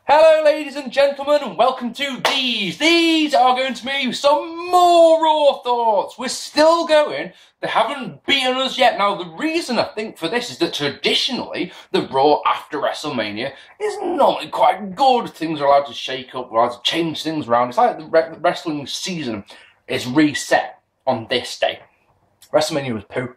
Hello ladies and gentlemen and welcome to these. These are going to be some more Raw thoughts. We're still going. They haven't beaten us yet. Now the reason I think for this is that traditionally the Raw after WrestleMania is normally quite good. Things are allowed to shake up, we're allowed to change things around. It's like the wrestling season is reset on this day. WrestleMania was poo.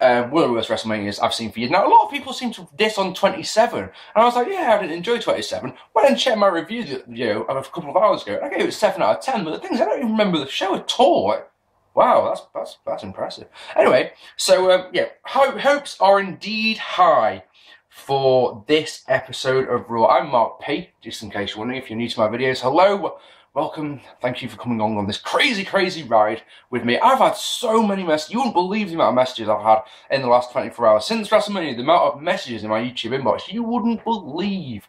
One of the worst WrestleManias I've seen for years. Now, a lot of people seem to diss on 27, and I was like, yeah, I didn't enjoy 27. Went and checked my review, a couple of hours ago, and I gave it 7 out of 10, but the thing is, I don't even remember the show at all. Like, wow, that's impressive. Anyway, so, yeah, hopes are indeed high for this episode of Raw. I'm Mark P, just in case you're wondering, if you're new to my videos. Hello. Welcome, thank you for coming on this crazy ride with me. I've had so many messages, you wouldn't believe the amount of messages I've had in the last 24 hours. Since WrestleMania, the amount of messages in my YouTube inbox, you wouldn't believe.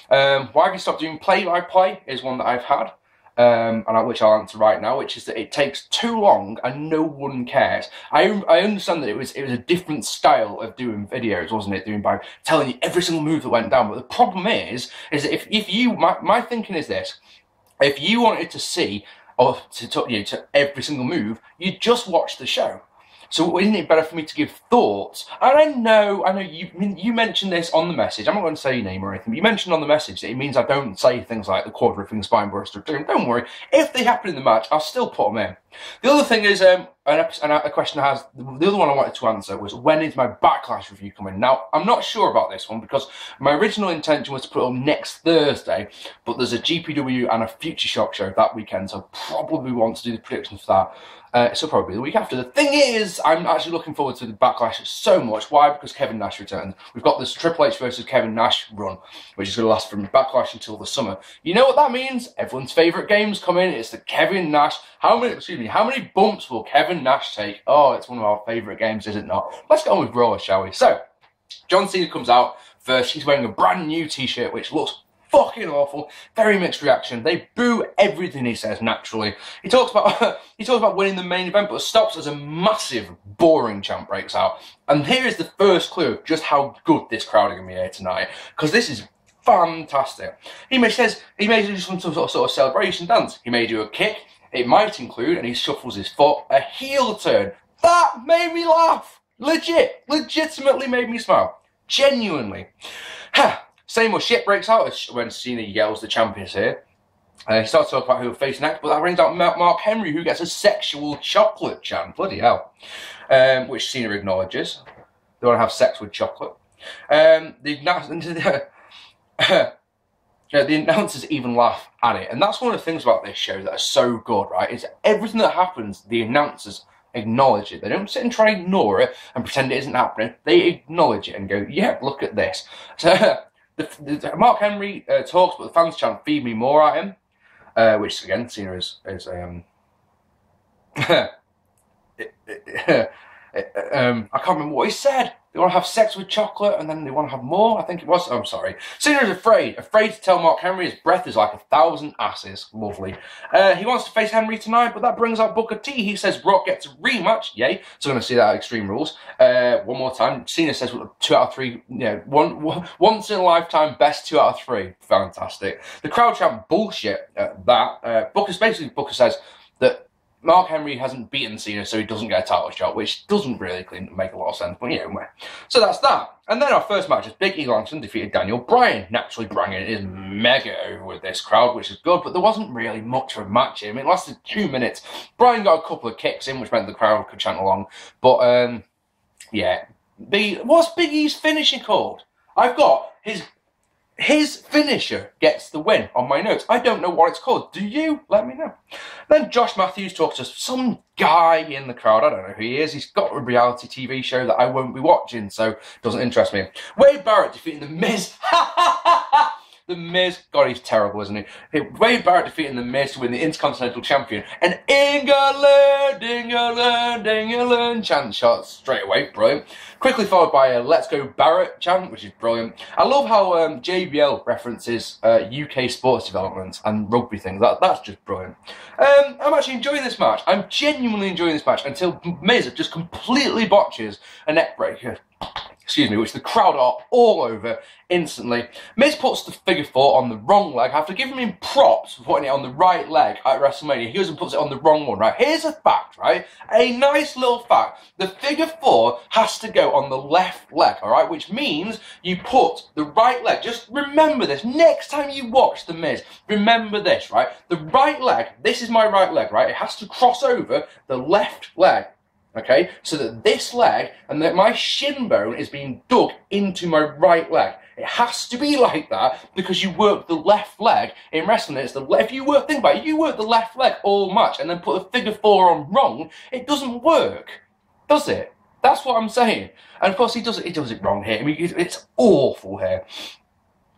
Why have you stopped doing play-by-play is one that I've had, which I'll answer right now, which is that it takes too long and no one cares. I understand that it was a different style of doing videos, wasn't it? Doing by telling you every single move that went down, but the problem is that if you, my thinking is this, if you wanted to see, or to every single move, you'd just watch the show. So isn't it better for me to give thoughts? And I know you mentioned this on the message. I'm not going to say your name or anything, but you mentioned on the message that it means I don't say things like the quadrifling spine burster. Don't worry. If they happen in the match, I'll still put them in. The other thing is, a question the other one I wanted to answer was, when is my Backlash review coming? Now, I'm not sure about this one because my original intention was to put it up next Thursday, but there's a GPW and a Future Shock show that weekend, so I probably want to do the predictions for that. So probably the week after. The thing is, I'm actually looking forward to the Backlash so much. Why? Because Kevin Nash returns. We've got this Triple H versus Kevin Nash run, which is going to last from Backlash until the summer. You know what that means? Everyone's favourite game's coming. It's the Kevin Nash. How many bumps will Kevin Nash take? Oh, it's one of our favourite games, is it not? Let's go on with Raw, shall we? So, John Cena comes out first. He's wearing a brand new t-shirt, which looks fucking awful. Very mixed reaction. They boo everything he says naturally. He talks about winning the main event, but stops as a massive, boring chant breaks out. And here is the first clue of just how good this crowd are going to be here tonight, because this is fantastic. He may do some sort of celebration dance. He may do a kick. It might include, and he shuffles his foot, a heel turn. That made me laugh. Legitimately made me smile. Genuinely. Same more shit breaks out when Cena yells the champions here. He starts to talk about who will face next, but that brings out Mark Henry, who gets a sexual chocolate chant. Bloody hell. Which Cena acknowledges. They want to have sex with chocolate. The announcers even laugh at it. And that's one of the things about this show that are so good, right? Is everything that happens, the announcers acknowledge it. They don't sit and try and ignore it and pretend it isn't happening. They acknowledge it and go, yeah, look at this. So, Mark Henry talks, but the fans chant "Feed me more" at him, which again, Cena is I can't remember what he said. They want to have sex with chocolate, and then they want to have more, I think it was. I'm sorry. Cena is afraid to tell Mark Henry his breath is like 1,000 asses. Lovely. He wants to face Henry tonight, but that brings out Booker T. He says Rock gets a rematch. Yay. So we're going to see that at Extreme Rules. One more time. Cena says 2 out of 3, once in a lifetime, best 2 out of 3. Fantastic. The crowd chant bullshit at that. Booker says that Mark Henry hasn't beaten Cena, so he doesn't get a title shot, which doesn't really make a lot of sense, but so that's that. And then our first match is Big E Langston defeated Daniel Bryan. Naturally, Bryan is mega over with this crowd, which is good, but there wasn't really much of a match in. It lasted 2 minutes. Bryan got a couple of kicks in, which meant the crowd could chant along, but, yeah. What's Big E's finisher called? I've got his finisher gets the win on my notes. I don't know what it's called. Do you? Let me know. Then Josh Matthews talks to some guy in the crowd. I don't know who he is. He's got a reality TV show that I won't be watching, so it doesn't interest me. Wade Barrett defeating The Miz. The Miz, God, he's terrible, isn't he? Wade Barrett defeating The Miz to win the Intercontinental Champion. And England chant shot straight away. Brilliant. Quickly followed by a Let's Go Barrett chant, which is brilliant. I love how JBL references UK sports development and rugby things. That's just brilliant. I'm actually enjoying this match. I'm genuinely enjoying this match until Miz just completely botches a neck breaker. excuse me, which the crowd are all over instantly. Miz puts the figure 4 on the wrong leg after giving him props for putting it on the right leg at WrestleMania. He goes and puts it on the wrong one, right? Here's a fact, right? A nice little fact. The figure 4 has to go on the left leg, all right? Which means you put the right leg. Just remember this. Next time you watch The Miz, remember this, right? The right leg, this is my right leg, right? It has to cross over the left leg. Okay, so that this leg and that my shin bone is being dug into my right leg. It has to be like that because you work the left leg in wrestling. It's the left. If you work, think about it. You work the left leg all match and then put a figure 4 on wrong. It doesn't work, does it? That's what I'm saying. And of course he does it. He does it wrong here. I mean, it's awful here.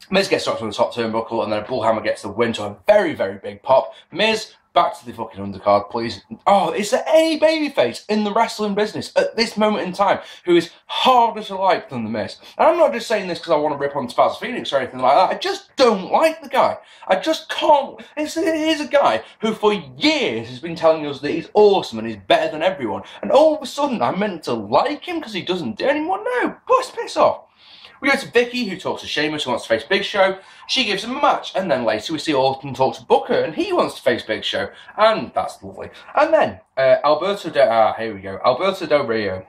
Miz gets dropped on the top turnbuckle and then a bullhammer gets the win to a very, very big pop. Miz, back to the fucking undercard, please. Oh, is there any babyface in the wrestling business at this moment in time who is harder to like than The Miz? And I'm not just saying this because I want to rip on Spaz Phoenix or anything like that. I just don't like the guy. I just can't. Here's a guy who for years has been telling us that he's awesome and he's better than everyone. And all of a sudden I'm meant to like him because he doesn't do anyone? No, piss off. We go to Vicky, who talks to Sheamus, who wants to face Big Show. She gives him a match, and then later we see Orton talk to Booker, and he wants to face Big Show, and that's lovely. And then Alberto Del Rio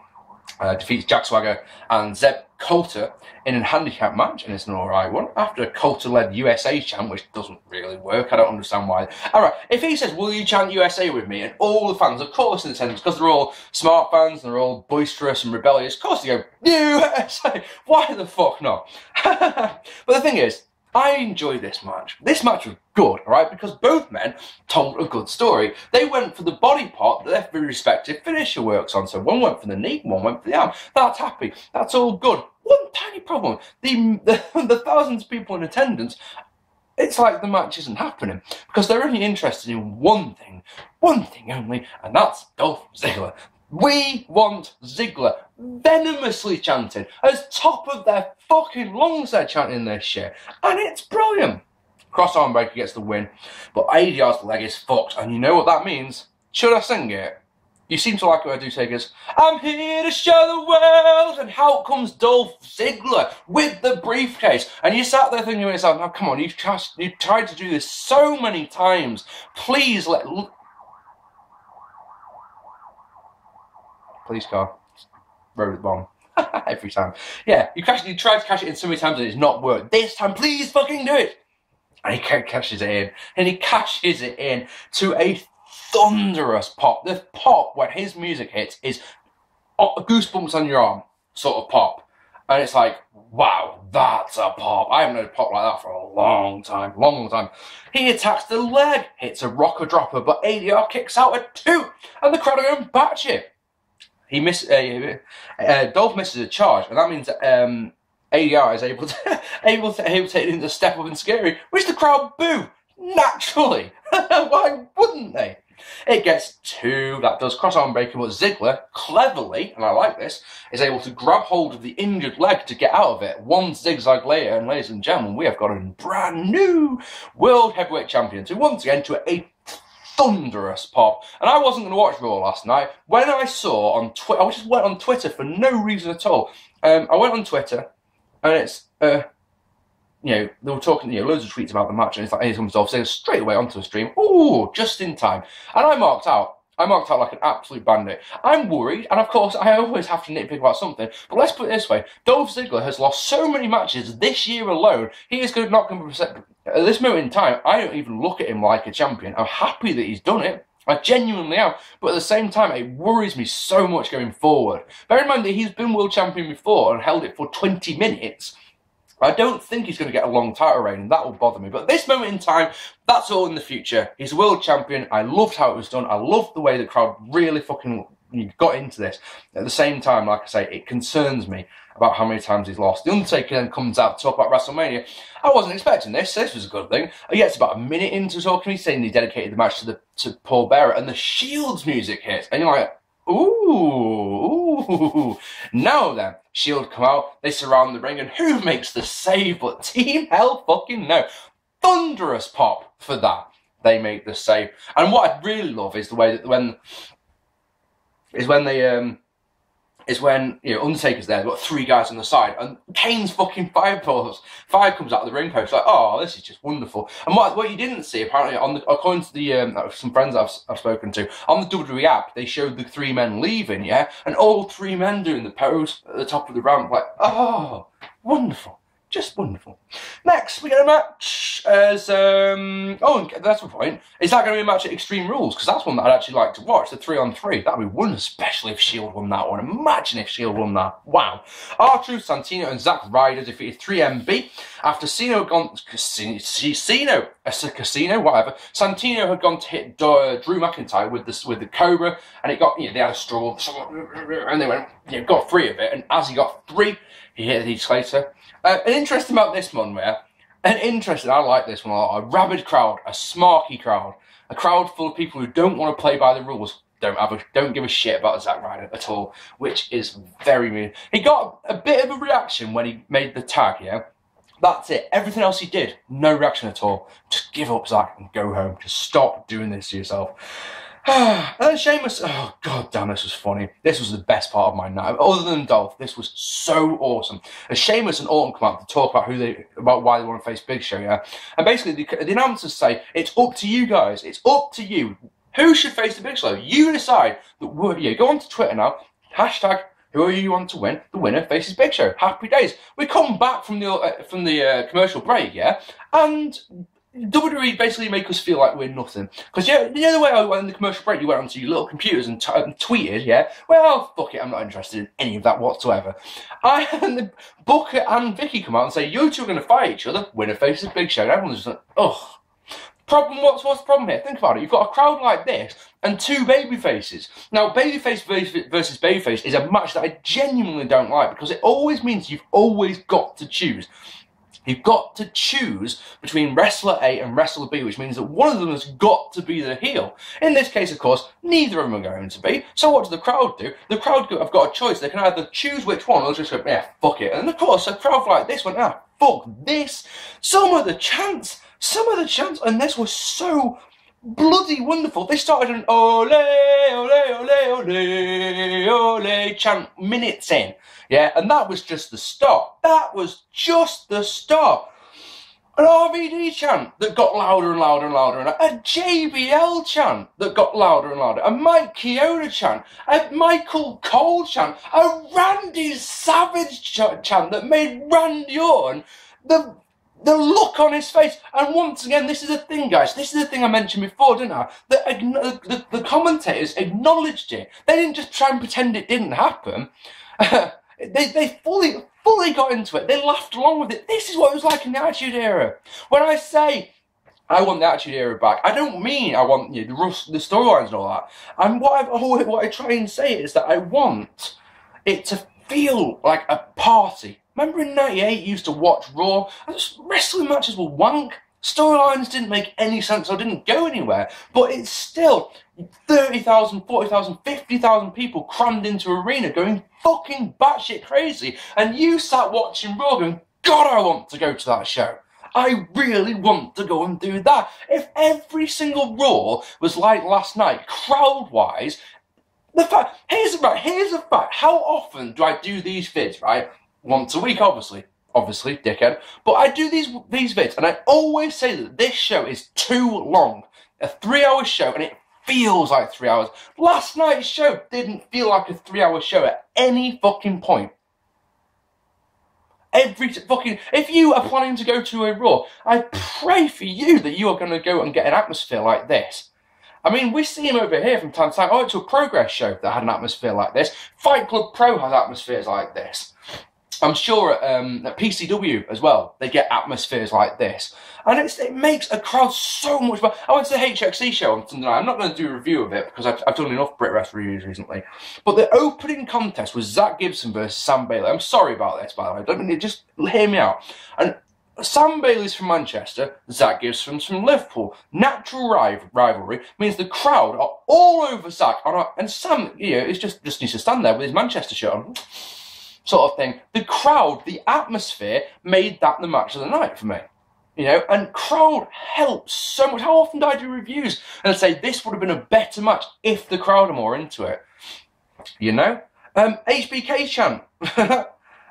defeats Jack Swagger and Zeb Coulter in a handicap match, and it's an alright one, after a Coulter-led USA chant, which doesn't really work. I don't understand why. Alright, if he says, will you chant USA with me, and all the fans, of course, in attendance, because they're all smart fans, and they're all boisterous and rebellious, of course they go, USA! Why the fuck not? But the thing is, I enjoyed this match. This match was good, alright, because both men told a good story. They went for the body part that their respective finisher works on. So one went for the knee, one went for the arm. That's happy. That's all good. One tiny problem. The thousands of people in attendance, it's like the match isn't happening because they're only interested in one thing only, and that's Dolph Ziggler. We want Ziggler, venomously chanted, as top of their fucking lungs they're chanting this shit, and it's brilliant. Cross arm breaker gets the win, but ADR's leg is fucked, and you know what that means? Should I sing it? You seem to like it when I do takers. I'm here to show the world, and out comes Dolph Ziggler with the briefcase, and you sat there thinking to yourself, now come on, you've tried to do this so many times, please let... Police car. Road bomb. Every time. Yeah, you tried to cash it in so many times and it's not worked. This time, please fucking do it. And he cashes it in. And he cashes it in to a thunderous pop. The pop, when his music hits, is goosebumps on your arm sort of pop. And it's like, wow, that's a pop. I haven't heard a pop like that for a long time. Long time. He attacks the leg, hits a rocker dropper, but ADR kicks out a 2. And the crowd are going batshit. He Dolph misses a charge, and that means that ADR is able to take it into Step Up and Scary, which the crowd boo naturally. Why wouldn't they? It gets 2. That does cross arm breaker, but Ziggler cleverly, and I like this, is able to grab hold of the injured leg to get out of it. One zigzag later, and ladies and gentlemen, we have got a brand new World Heavyweight Champion to once again to a thunderous pop. And I wasn't going to watch Raw last night. When I saw on Twitter, I just went on Twitter for no reason at all. I went on Twitter, and it's, you know, they were talking, you know, loads of tweets about the match, and it's like, here comes Dolph Ziggler straight away onto the stream. Ooh, just in time. And I marked out like an absolute bandit. I'm worried, and of course, I always have to nitpick about something, but let's put it this way. Dolph Ziggler has lost so many matches this year alone, he is not going to... At this moment in time, I don't even look at him like a champion. I'm happy that he's done it. I genuinely am. But at the same time, it worries me so much going forward. Bear in mind that he's been world champion before and held it for 20 minutes. I don't think he's going to get a long title reign, and that will bother me. But at this moment in time, that's all in the future. He's a world champion. I loved how it was done. I loved the way the crowd really fucking got into this. At the same time, like I say, it concerns me about how many times he's lost. The Undertaker then comes out to talk about WrestleMania. I wasn't expecting this. This was a good thing. He gets about a minute into talking. He's saying he dedicated the match to Paul Barrett, and the Shield's music hits. And you're like, ooh. Now then, Shield come out, they surround the ring, and who makes the save but Team Hell fucking no. Thunderous pop for that. They make the save. And what I really love is the way that when they is when, you know, Undertaker's there, they've got 3 guys on the side, and Kane's fucking fire comes out of the ring post, like, oh, this is just wonderful. And what you didn't see, apparently, according to the some friends I've spoken to, on the WWE app, they showed the 3 men leaving, yeah, and all 3 men doing the pose at the top of the ramp, like, oh, wonderful. Just wonderful. Next, we get a match as, oh, that's the point. Is that going to be a match at Extreme Rules? Because that's one that I'd actually like to watch, the 3-on-3. That'd be one, especially if Shield won that one. Imagine if Shield won that. Wow. R-Truth, Santino, and Zack Ryder defeated 3MB after Casino had gone, Casino, whatever. Santino had gone to hit Drew McIntyre with the Cobra, and it got, you know, they had a struggle, and they went, you know, got 3 of it, and as he got 3, he hit the escalator. An interesting about this one, I like this one a lot. A rabid crowd, a smarky crowd, a crowd full of people who don't want to play by the rules, don't give a shit about Zack Ryder at all, which is very mean. He got a bit of a reaction when he made the tag, yeah? That's it. Everything else he did, no reaction at all. Just give up, Zack, and go home. Just stop doing this to yourself. And then Sheamus, oh god damn, this was funny. This was the best part of my night. Other than Dolph, this was so awesome. As Sheamus and Orton come out to talk about why they want to face Big Show, yeah? And basically the announcers say, it's up to you guys, it's up to you. Who should face the Big Show? You decide. Yeah, go on to Twitter now, hashtag whoever you want to win, the winner faces Big Show. Happy days. We come back from the commercial break, yeah? And WWE basically make us feel like we're nothing. Because you know the way I went in the commercial break, you went onto your little computers and tweeted, yeah? Well, fuck it, I'm not interested in any of that whatsoever. And Booker and Vicky come out and say, you two are going to fight each other, winner faces Big Show. And everyone's just like, ugh. What's the problem here? Think about it. You've got a crowd like this and 2 baby faces. Now, babyface versus babyface is a match that I genuinely don't like because it always means you've always got to choose. You've got to choose between wrestler A and wrestler B, which means that one of them has got to be the heel. In this case, of course, neither of them are going to be. So what does the crowd do? The crowd have got a choice. They can either choose which one or just go, yeah, fuck it. And of course, a crowd like this went, ah, fuck this. Some of the chants, and this was so bloody wonderful. They started an ole, ole, ole, ole, ole chant minutes in. Yeah, and that was just the start. That was just the start. An RVD chant that got louder and louder and louder, and a JBL chant that got louder and louder, a Mike Chioda chant, a Michael Cole chant, a Randy Savage chant that made Randy Orton the look on his face. And once again, this is the thing, guys. This is the thing I mentioned before, didn't I? The commentators acknowledged it. They didn't just try and pretend it didn't happen. They fully got into it. They laughed along with it. This is what it was like in the Attitude Era. When I say I want the Attitude Era back, I don't mean I want, you know, the storylines and all that. And what I try and say is that I want it to feel like a party. Remember in '98 you used to watch Raw? And wrestling matches were wank. Storylines didn't make any sense or didn't go anywhere. But it's still 30,000, 40,000, 50,000 people crammed into an arena going fucking batshit crazy. And you sat watching Raw going, God, I want to go to that show. I really want to go and do that. If every single Raw was like last night, crowd-wise, here's a fact. How often do I do these vids, right? Once a week, obviously, dickhead. But I do these vids, and I always say that this show is too long. A 3-hour show, and it feels like 3 hours. Last night's show didn't feel like a 3-hour show at any fucking point. If you are planning to go to a Raw, I pray for you that you are going to go and get an atmosphere like this. I mean, we see him over here from time to time. I went to a Progress show that had an atmosphere like this. Fight Club Pro has atmospheres like this. I'm sure at PCW as well, they get atmospheres like this. And it makes a crowd so much better. I went to the HXC show on Sunday night. I'm not going to do a review of it because I've done enough Brit Wrestling reviews recently. But the opening contest was Zack Gibson versus Sam Bailey. I'm sorry about this, by the way. Just hear me out. And Sam Bailey's from Manchester, Zack Gibson's from Liverpool. Natural rivalry means the crowd are all over Zack. And Sam, you know, just needs to stand there with his Manchester shirt on. Sort of thing. The crowd, the atmosphere made that the match of the night for me. You know, and crowd helps so much. How often do I do reviews and say this would have been a better match if the crowd are more into it? You know? HBK chant.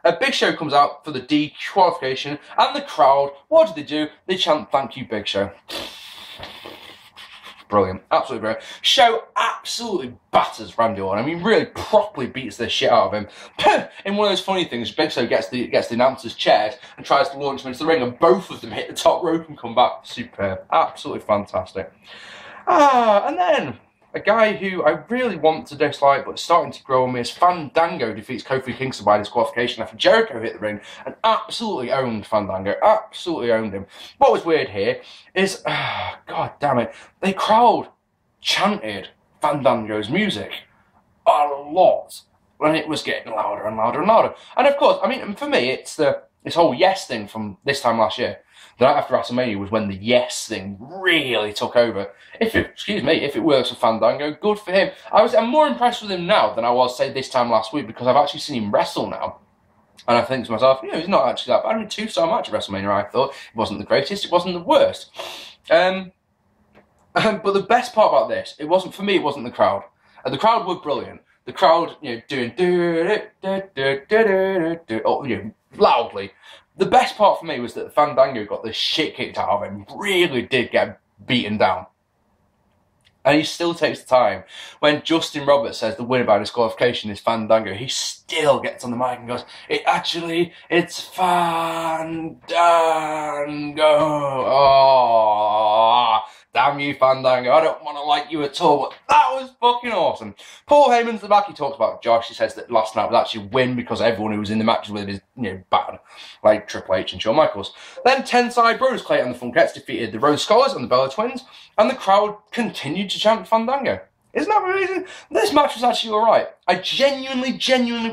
A Big Show comes out for the disqualification, and the crowd, what do? They chant, "Thank you, Big Show." Brilliant, absolutely brilliant. Show absolutely batters Randy Orton. I mean, really properly beats the shit out of him. In one of those funny things, Big Show gets the announcers' chairs and tries to launch them into the ring, and both of them hit the top rope and come back. Superb, absolutely fantastic. And then a guy who I really want to dislike, but starting to grow on me, is Fandango defeats Kofi Kingston by disqualification after Jericho hit the ring and absolutely owned Fandango. Absolutely owned him. What was weird here is, god damn it, the crowd chanted Fandango's music a lot when it was getting louder and louder and louder. And of course, I mean, for me, it's this whole Yes thing from this time last year. The night after WrestleMania was when the Yes thing really took over. If it works for Fandango, good for him. I'm more impressed with him now than I was, say, this time last week, because I've actually seen him wrestle now. And I think to myself, he's not actually that bad. I mean, 2-star match at WrestleMania, I thought. It wasn't the greatest, it wasn't the worst. But the best part about this, it wasn't the crowd. And the crowd were brilliant. The crowd, doing loudly. The best part for me was that Fandango got the shit kicked out of him. Really did get beaten down. And he still takes the time. When Justin Roberts says the winner by disqualification is Fandango, he still gets on the mic and goes, it's Fandango. Oh, damn you, Fandango. I don't want to like you at all, but that was fucking awesome. Paul Heyman's the back. He talks about Josh. He says that last night was actually a win because everyone who was in the matches with him is, bad. Like Triple H and Shawn Michaels. Then Tensai Bros, Clayton and the Funkettes defeated the Rose Scholars and the Bella Twins, and the crowd continued to chant Fandango. Isn't that amazing? This match was actually alright. I genuinely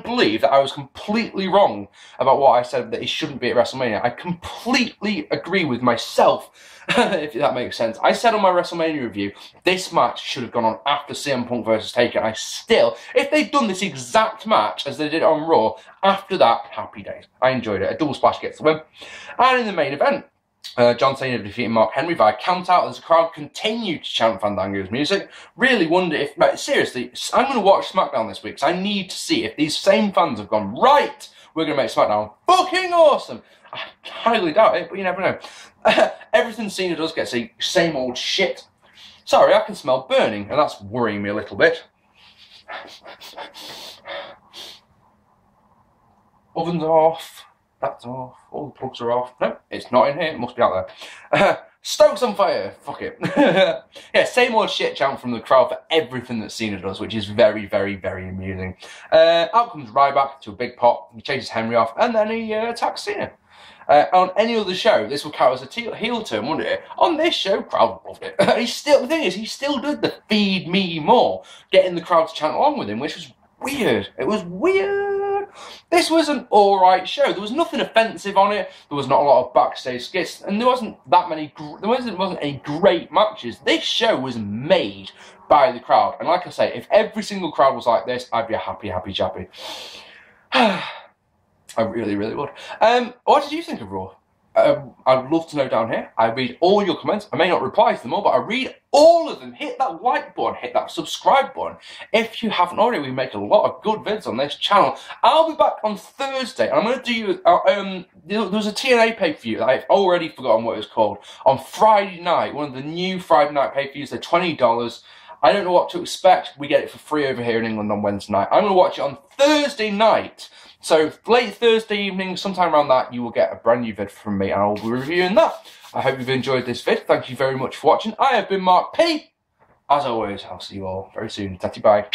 believe that I was completely wrong about what I said, that he shouldn't be at WrestleMania. I completely agree with myself, if that makes sense. I said on my WrestleMania review, this match should have gone on after CM Punk versus Taker. I still, if they'd done this exact match as they did on Raw, after that, happy days. I enjoyed it. A double splash gets the win. And in the main event, John Cena defeating Mark Henry via count-out as the crowd continued to chant Fandango's music. Really wonder if... seriously, I'm going to watch SmackDown this week, because I need to see if these same fans have gone, right, we're going to make SmackDown fucking awesome. I highly doubt it, but you never know. Everything Cena does gets the same old shit. Sorry, I can smell burning, and that's worrying me a little bit. Oven's off. That's off. All the plugs are off. No, it's not in here. It must be out there. Stokes on fire. Fuck it. Yeah, same old shit chant from the crowd for everything that Cena does, which is very, very, very amusing. Out comes Ryback to a big pop. He chases Henry off, and then he attacks Cena. On any other show, this would count as a heel turn, wouldn't it? On this show, crowd loved it. The thing is, he still did the feed me more, getting the crowd to chant along with him, which was weird. It was weird. This was an alright show. There was nothing offensive on it. There was not a lot of backstage skits, and there wasn't that many. There wasn't any great matches. This show was made by the crowd, and like I say, if every single crowd was like this, I'd be a happy, happy chappy. I really, really would. What did you think of Raw? I'd love to know down here. I read all your comments. I may not reply to them all, but I read all of them. Hit that like button, hit that subscribe button. If you haven't already, we make a lot of good vids on this channel. I'll be back on Thursday, and I'm going to do, there was a TNA pay-per-view that I've already forgotten what it was called, on Friday night, one of the new Friday night pay-per-views. They're $20. I don't know what to expect. We get it for free over here in England on Wednesday night. I'm going to watch it on Thursday night. So late Thursday evening, sometime around that, you will get a brand new vid from me, and I'll be reviewing that. I hope you've enjoyed this vid. Thank you very much for watching. I have been Mark P. As always, I'll see you all very soon. Tatty bye.